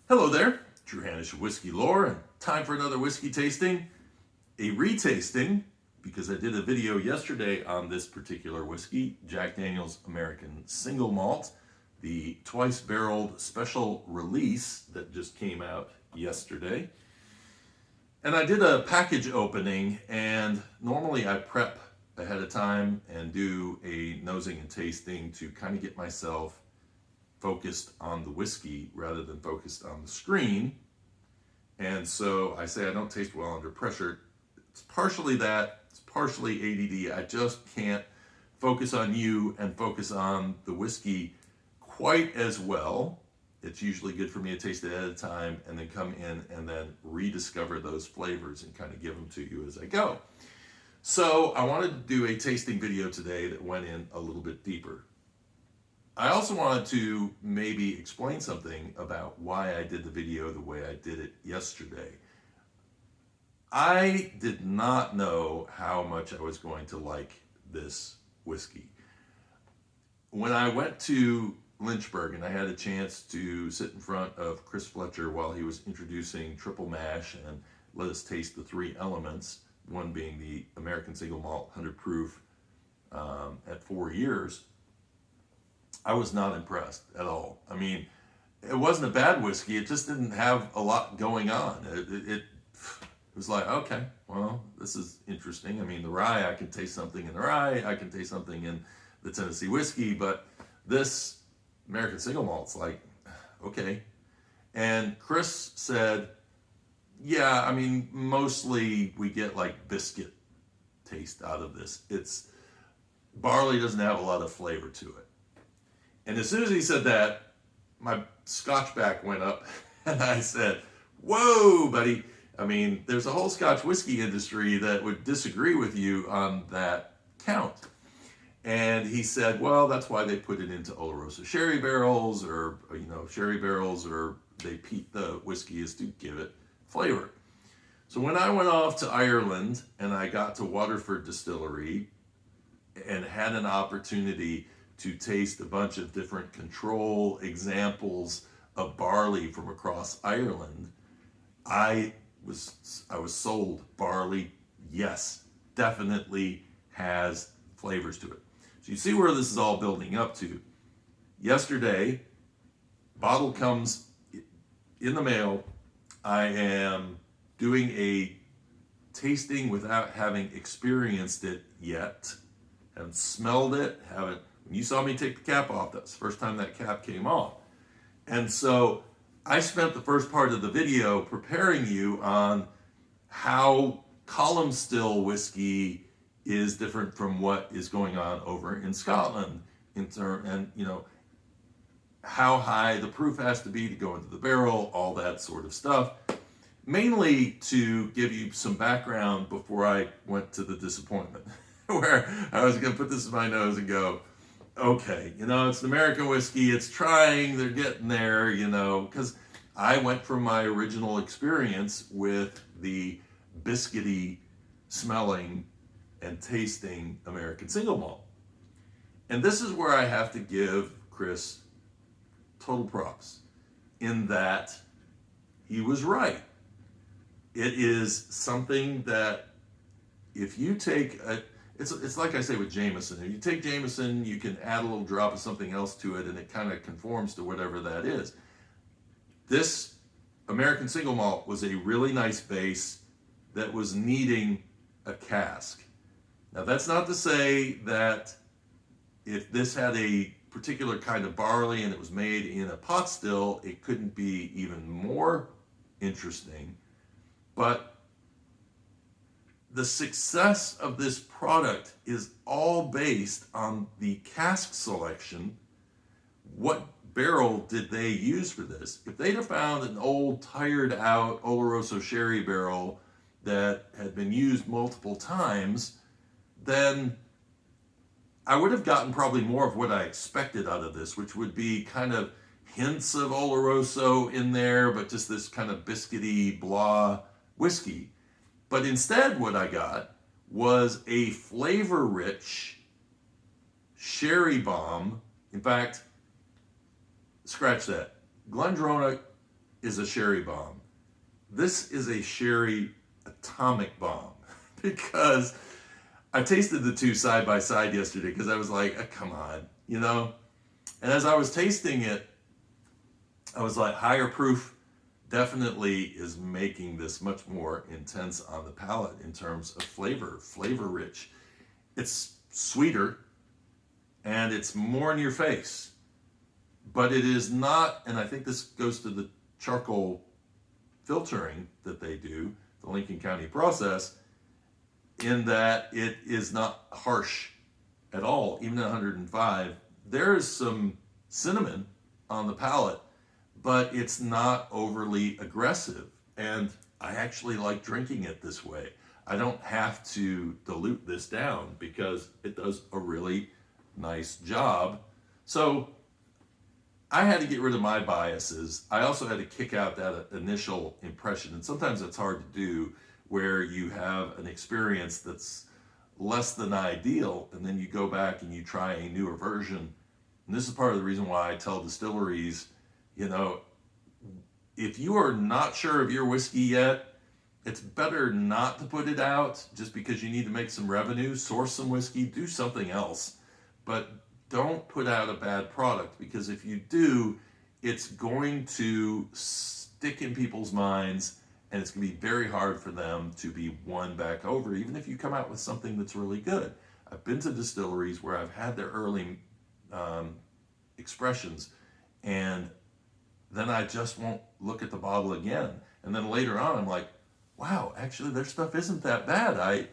Hello there, Drew Hanish of Whiskey Lore, and time for another whiskey tasting, a retasting, because I did a video yesterday on this particular whiskey, Jack Daniel's American Single Malt, the twice-barreled special release that just came out yesterday. And I did a package opening, and normally I prep ahead of time and do a nosing and tasting to kind of get myself focused on the whiskey rather than focused on the screen. And so I say I don't taste well under pressure. It's partially that, it's partially ADD. I just can't focus on you and focus on the whiskey quite as well. It's usually good for me to taste it at a time and then come in and then rediscover those flavors and kind of give them to you as I go. So I wanted to do a tasting video today that went in a little bit deeper. I also wanted to maybe explain something about why I did the video the way I did it yesterday. I did not know how much I was going to like this whiskey. When I went to Lynchburg and I had a chance to sit in front of Chris Fletcher while he was introducing triple mash and let us taste the three elements, one being the American Single Malt 100 proof at 4 years, I was not impressed at all. I mean, it wasn't a bad whiskey. It just didn't have a lot going on. It was like, okay, well, this is interesting. I mean, the rye, I can taste something in the rye. I can taste something in the Tennessee whiskey. But this American Single Malt's like, okay. And Chris said, yeah, I mean, mostly we get like biscuit taste out of this. Barley doesn't have a lot of flavor to it. And as soon as he said that, my Scotch back went up and I said, whoa, buddy. I mean, there's a whole Scotch whiskey industry that would disagree with you on that count. And he said, well, that's why they put it into Oloroso sherry barrels or sherry barrels, or they peat the whiskey is to give it flavor. So when I went off to Ireland and I got to Waterford Distillery and had an opportunity to taste a bunch of different control examples of barley from across Ireland, I was sold. Barley, yes, definitely has flavors to it. So you see where this is all building up to. Yesterday, bottle comes in the mail. I am doing a tasting without having experienced it yet. Haven't smelled it, haven't. When you saw me take the cap off, that's the first time that cap came off. And so I spent the first part of the video preparing you on how column still whiskey is different from what is going on over in Scotland, and how high the proof has to be to go into the barrel, all that sort of stuff. Mainly to give you some background before I went to the disappointment, where I was going to put this in my nose and go, okay, it's an American whiskey, it's trying, they're getting there, because I went from my original experience with the biscuity smelling and tasting American Single Malt. And this is where I have to give Chris total props, in that he was right. It is something that if you take it's like I say with Jameson. If you take Jameson, you can add a little drop of something else to it and it kind of conforms to whatever that is. This American Single Malt was a really nice base that was needing a cask. Now that's not to say that if this had a particular kind of barley and it was made in a pot still, it couldn't be even more interesting. But the success of this product is all based on the cask selection. What barrel did they use for this? If they'd have found an old, tired out Oloroso sherry barrel that had been used multiple times, then I would have gotten probably more of what I expected out of this, which would be kind of hints of Oloroso in there, but just this kind of biscuity blah whiskey. But instead what I got was a flavor-rich sherry bomb. In fact, scratch that. Glendronach is a sherry bomb. This is a sherry atomic bomb because I tasted the two side by side yesterday because I was like, come on, you know? And as I was tasting it, I was like, higher proof definitely is making this much more intense on the palate in terms of flavor rich. It's sweeter and it's more in your face, but it is not, and I think this goes to the charcoal filtering that they do, the Lincoln County process, in that it is not harsh at all, even at 105. There is some cinnamon on the palate, but it's not overly aggressive. And I actually like drinking it this way. I don't have to dilute this down because it does a really nice job. So I had to get rid of my biases. I also had to kick out that initial impression. And sometimes it's hard to do where you have an experience that's less than ideal, and then you go back and you try a newer version. And this is part of the reason why I tell distilleries, you know, if you are not sure of your whiskey yet, it's better not to put it out just because you need to make some revenue. Source some whiskey, do something else. But don't put out a bad product, because if you do, it's going to stick in people's minds and it's going to be very hard for them to be won back over, even if you come out with something that's really good. I've been to distilleries where I've had their early expressions, and then I just won't look at the bottle again. And then later on, I'm like, wow, actually their stuff isn't that bad.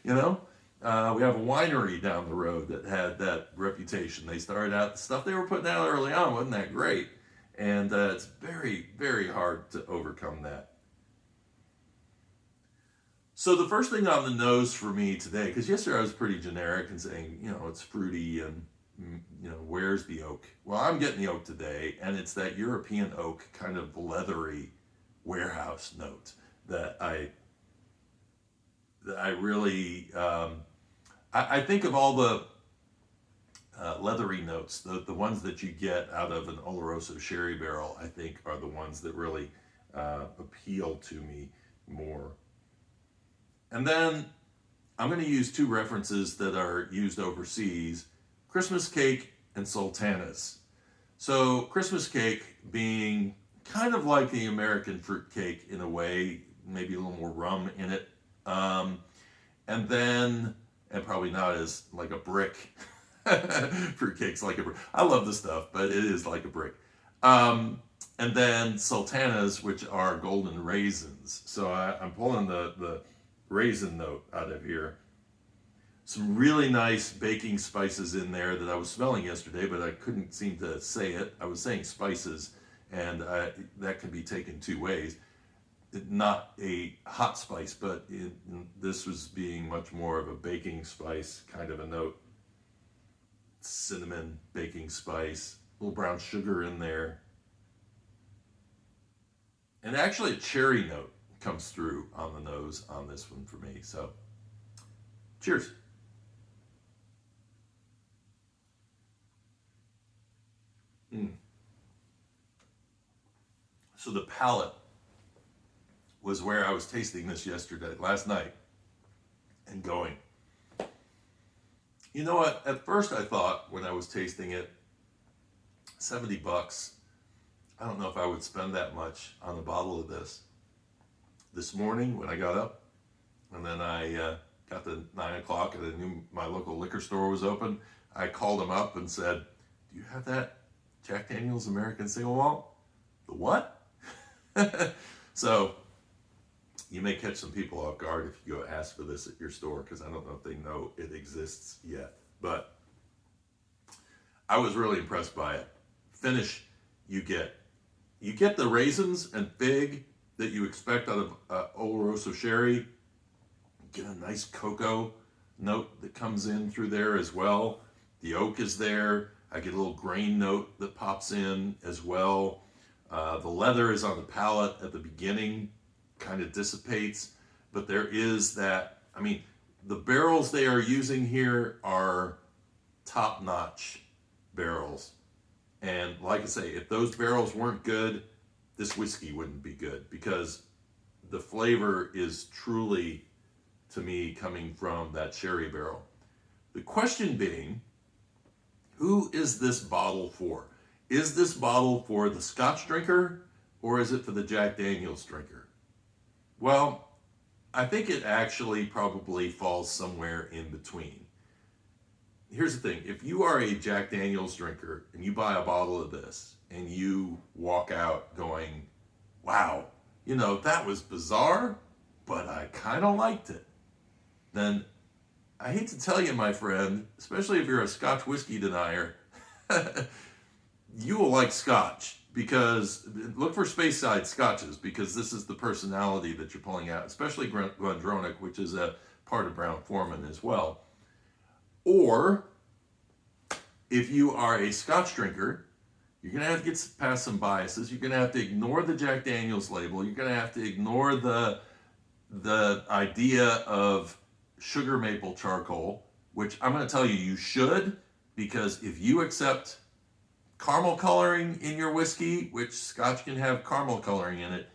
You know, we have a winery down the road that had that reputation. They started out, the stuff they were putting out early on wasn't that great. And it's very, very hard to overcome that. So the first thing on the nose for me today, because yesterday I was pretty generic and saying, you know, it's fruity and, you know, where's the oak? Well, I'm getting the oak today, and it's that European oak kind of leathery warehouse note that I really, I think of all the leathery notes, the ones that you get out of an Oloroso sherry barrel, I think are the ones that really appeal to me more. And then I'm going to use two references that are used overseas: Christmas cake and sultanas. So Christmas cake being kind of like the American fruit cake in a way, maybe a little more rum in it. And probably not as like a brick. Fruit cake's like a brick. I love the stuff, but it is like a brick. And then sultanas, which are golden raisins. So I'm pulling the raisin note out of here. Some really nice baking spices in there that I was smelling yesterday, but I couldn't seem to say it. I was saying spices, and that can be taken two ways. Not a hot spice, but this was being much more of a baking spice kind of a note. Cinnamon, baking spice, a little brown sugar in there. And actually a cherry note comes through on the nose on this one for me. So, cheers. So the palate was where I was tasting this last night, and going, you know what, at first I thought when I was tasting it, $70, I don't know if I would spend that much on a bottle of this. This morning when I got up, and then I got to 9 o'clock and I knew my local liquor store was open, I called them up and said, do you have that Jack Daniel's American Single Malt? The what? So you may catch some people off guard if you go ask for this at your store, because I don't know if they know it exists yet. But I was really impressed by it. Finish, you get the raisins and fig that you expect out of Oloroso sherry. You get a nice cocoa note that comes in through there as well. The oak is there. I get a little grain note that pops in as well. The leather is on the palate at the beginning, kind of dissipates, but there is that, I mean, the barrels they are using here are top-notch barrels. And like I say, if those barrels weren't good, this whiskey wouldn't be good, because the flavor is truly, to me, coming from that sherry barrel. The question being, who is this bottle for? Is this bottle for the Scotch drinker, or is it for the Jack Daniel's drinker? Well, I think it actually probably falls somewhere in between. Here's the thing. If you are a Jack Daniel's drinker and you buy a bottle of this and you walk out going, wow, you know, that was bizarre, but I kind of liked it, then I hate to tell you, my friend, especially if you're a Scotch whiskey denier, you will like Scotch, because look for Speyside Scotches, because this is the personality that you're pulling out, especially Glendronach, which is a part of Brown-Forman as well. Or if you are a Scotch drinker, you're going to have to get past some biases. You're going to have to ignore the Jack Daniel's label. You're going to have to ignore the idea of sugar maple charcoal, which I'm going to tell you, you should, because if you accept caramel coloring in your whiskey, which Scotch can have caramel coloring in it,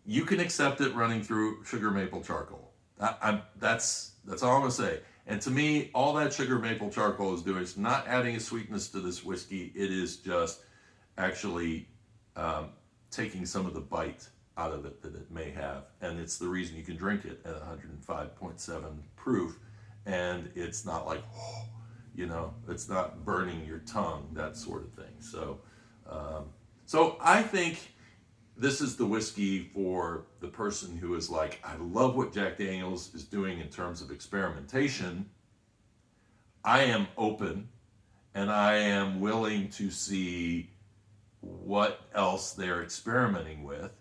you can accept it running through sugar maple charcoal. That's all I'm going to say. And to me, all that sugar maple charcoal is doing is not adding a sweetness to this whiskey. It is just actually taking some of the bite out of it that it may have. And it's the reason you can drink it at 105.7 proof. And it's not like, oh, you know, it's not burning your tongue, that sort of thing. So, so I think this is the whiskey for the person who is like, I love what Jack Daniel's is doing in terms of experimentation. I am open and I am willing to see what else they're experimenting with.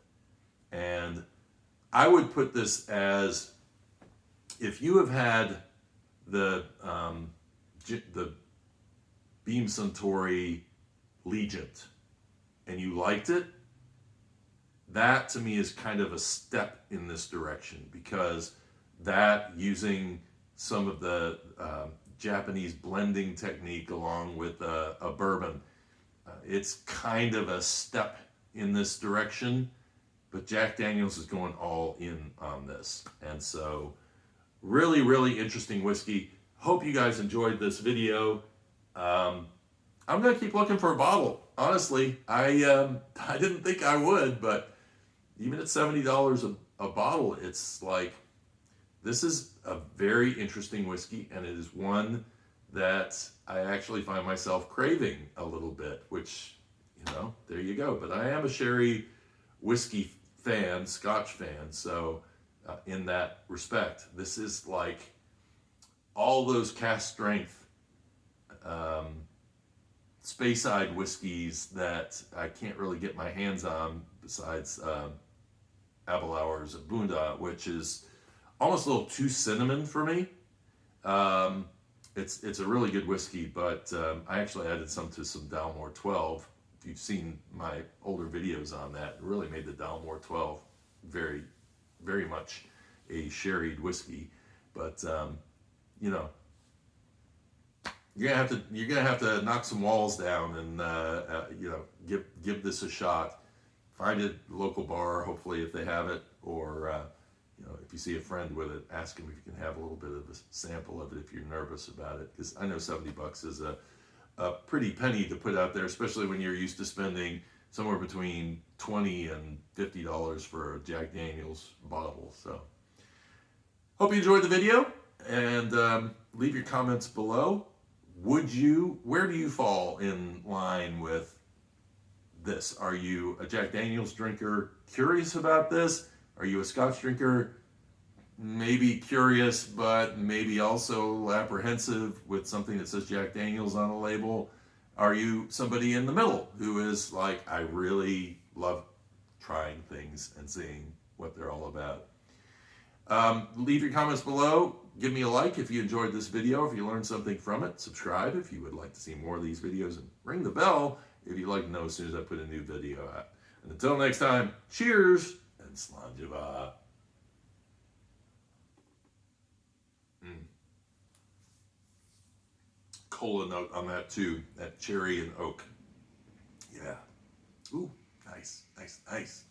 And I would put this as, if you have had the Beam Suntory Legent and you liked it, that to me is kind of a step in this direction, because that, using some of the Japanese blending technique along with a bourbon, it's kind of a step in this direction. But Jack Daniel's is going all in on this. And so really, really interesting whiskey. Hope you guys enjoyed this video. I'm going to keep looking for a bottle. Honestly, I didn't think I would, but even at $70 a bottle, it's like, this is a very interesting whiskey, and it is one that I actually find myself craving a little bit, which, you know, there you go. But I am a sherry whiskey fan, Scotch fan, so in that respect, this is like all those cast strength Speyside whiskeys that I can't really get my hands on, besides Abelauer's Bunda, which is almost a little too cinnamon for me. It's a really good whiskey, but I actually added some to some Dalmore 12. If you've seen my older videos on that, it really made the Dalmore 12 very, very much a sherried whiskey. But you know, you're gonna have to knock some walls down and you know, give this a shot. Find a local bar, hopefully, if they have it, or you know, if you see a friend with it, ask them if you can have a little bit of a sample of it if you're nervous about it, because I know $70 is a pretty penny to put out there, especially when you're used to spending somewhere between $20 and $50 for a Jack Daniel's bottle. So, hope you enjoyed the video, and leave your comments below. Where do you fall in line with this? Are you a Jack Daniel's drinker, curious about this? Are you a Scotch drinker, maybe curious, but maybe also apprehensive with something that says Jack Daniel's on a label? Are you somebody in the middle who is like, I really love trying things and seeing what they're all about? Leave your comments below. Give me a like if you enjoyed this video, if you learned something from it. Subscribe if you would like to see more of these videos, and ring the bell if you'd like to know as soon as I put a new video out. And until next time, cheers and slanjava. Cola note on that too, that cherry and oak. Yeah. Ooh, nice. Nice.